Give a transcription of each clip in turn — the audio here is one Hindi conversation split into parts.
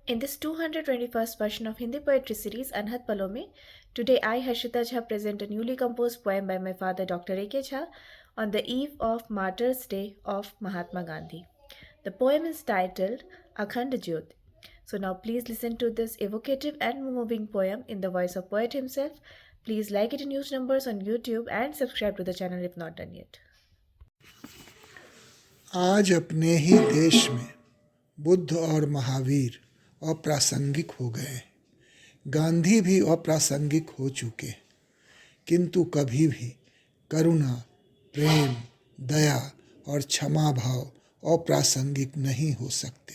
In this 221st version of Hindi poetry series Anhat Palo Mein, today I, Harshita Jha, present a newly composed poem by my father Dr. A.K. Jha on the eve of Martyrs' Day of Mahatma Gandhi. The poem is titled Akhand Jyot. So now please listen to this evocative and moving poem in the voice of poet himself. Please like it in huge numbers on YouTube and subscribe to the channel if not done yet. आज अपने ही देश में बुद्ध और महावीर अप्रासंगिक हो गए। गांधी भी अप्रासंगिक हो चुके, किंतु कभी भी करुणा, प्रेम, दया और क्षमा भाव अप्रासंगिक नहीं हो सकते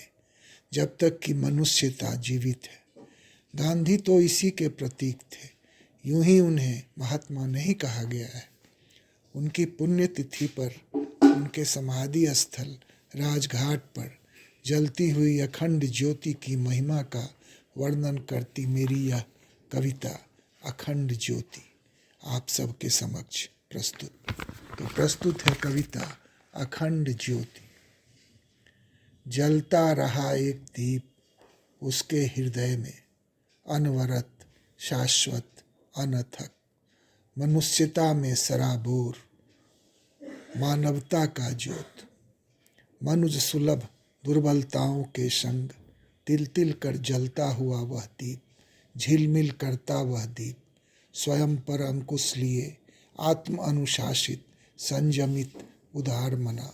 जब तक कि मनुष्यता जीवित है। गांधी तो इसी के प्रतीक थे, यूं ही उन्हें महात्मा नहीं कहा गया है। उनकी पुण्यतिथि पर उनके समाधि स्थल राजघाट पर जलती हुई अखंड ज्योति की महिमा का वर्णन करती मेरी यह कविता अखंड ज्योति आप सबके समक्ष प्रस्तुत है कविता अखंड ज्योति। जलता रहा एक दीप उसके हृदय में, अनवरत, शाश्वत, अनथक, मनुष्यता में सराबोर, मानवता का ज्योत। मनुज सुलभ दुर्बलताओं के संग तिल तिल कर जलता हुआ वह दीप, झिलमिल करता वह दीप, स्वयं पर अंकुश लिए, आत्म अनुशासित, संयमित, उदार मना,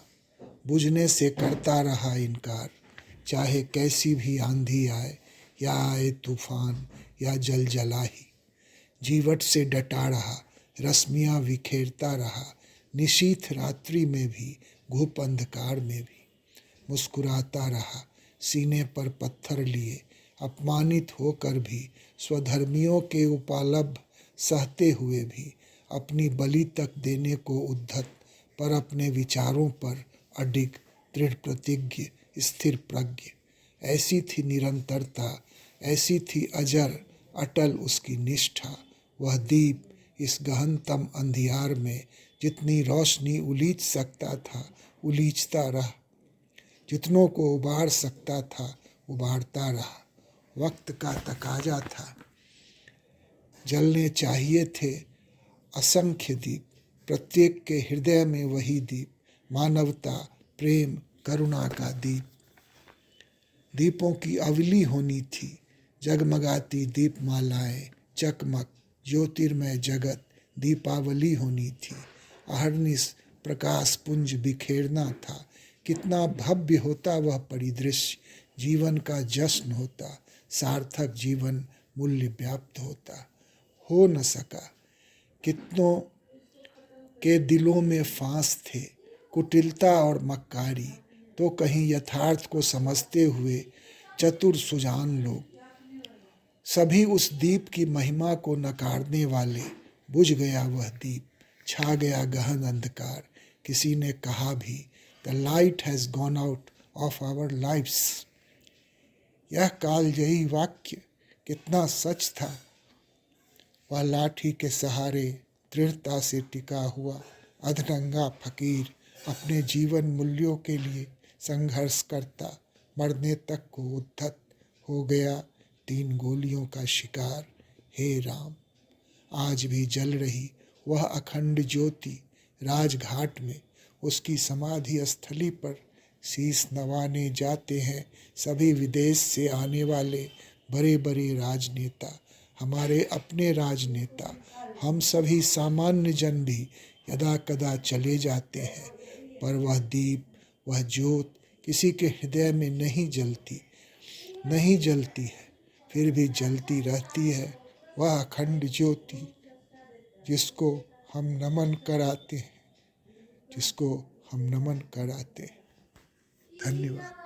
बुझने से करता रहा इनकार, चाहे कैसी भी आंधी आए या आए तूफान या जलजलाही। जीवट से डटा रहा, रश्मियाँ बिखेरता रहा, निशीथ रात्रि में भी, घुप अंधकार में भी। मुस्कुराता रहा, सीने पर पत्थर लिए, अपमानित होकर भी, स्वधर्मियों के उपालभ सहते हुए भी, अपनी बलि तक देने को उद्धत, पर अपने विचारों पर अडिग, दृढ़ प्रतिज्ञ, स्थिर प्रज्ञ। ऐसी थी निरंतरता, ऐसी थी अजर अटल उसकी निष्ठा। वह दीप इस गहनतम अंधियार में जितनी रोशनी उलीच सकता था उलीचता रहा, जितनों को उबार सकता था उबारता रहा। वक्त का तकाजा था, जलने चाहिए थे असंख्य दीप, प्रत्येक के हृदय में वही दीप, मानवता, प्रेम, करुणा का दीप। दीपों की अवली होनी थी, जगमगाती दीपमालाएं, चकमक, ज्योतिर्मय जगत, दीपावली होनी थी। अहर्निश प्रकाश पुंज बिखेरना था, कितना भव्य होता वह परिदृश्य, जीवन का जश्न होता, सार्थक जीवन मूल्य व्याप्त होता। हो न सका, कितनों के दिलों में फांस थे, कुटिलता और मक्कारी, तो कहीं यथार्थ को समझते हुए चतुर सुजान लोग। सभी उस दीप की महिमा को नकारने वाले। बुझ गया वह दीप, छा गया गहन अंधकार। किसी ने कहा भी, the light has gone out of our lifes. यह कालजयी वाक्य कितना सच था। वह लाठी के सहारे दृढ़ता से टिका हुआ अधरंगा फकीर अपने जीवन मूल्यों के लिए संघर्ष करता मरने तक को उद्धत हो गया, 3 गोलियों का शिकार। हे राम, आज भी जल रही वह अखंड ज्योति राजघाट में, उसकी समाधि स्थली पर शीश नवाने जाते हैं सभी विदेश से आने वाले बड़े बड़े राजनेता, हमारे अपने राजनेता। हम सभी सामान्य जन भी यदा कदा चले जाते हैं, पर वह दीप, वह ज्योत किसी के हृदय में नहीं जलती है, फिर भी जलती रहती है। वह अखंड ज्योति जिसको हम नमन कराते हैं, धन्यवाद।